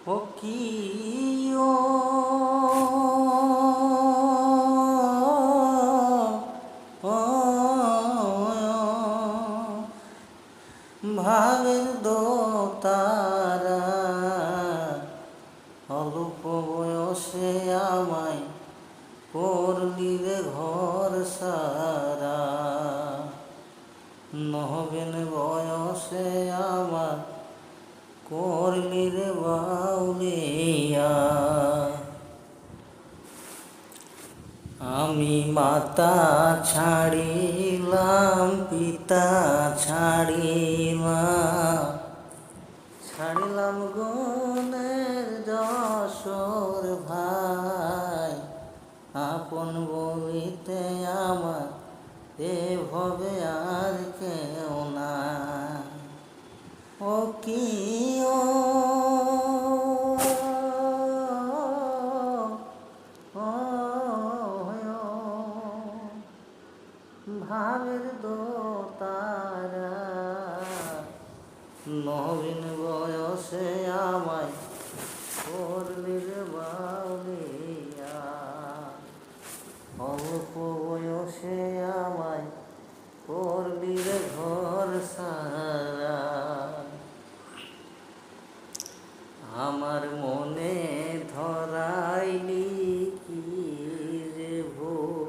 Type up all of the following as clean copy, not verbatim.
ও কি ও ও ভাবের দোতারা অল্প বয়সে আমায় করলি রে ঘর সারা নহবেন বয়সে আমার করলি রে বাউলিয়া আমি মাতা ছাড়িলাম পিতা ছাড়িলাম গুণের যশোর ভাই আপন বলিতে আমার এভাবে আর কেউ না ও কি ও ভাবের দোতারা নবীন বয়সে আমায় করলি রে বাউলিয়া অল্প বয়সে আমায় করলি রে ঘর সারা আমার মনে ধরাইলি কি রে ভোগ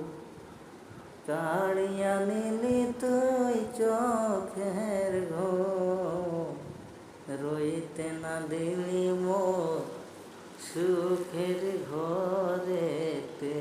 কাড়িয়া নিলি তুই চোখের ঘুম রইতে না দিলি মোর সুখের ঘরেতে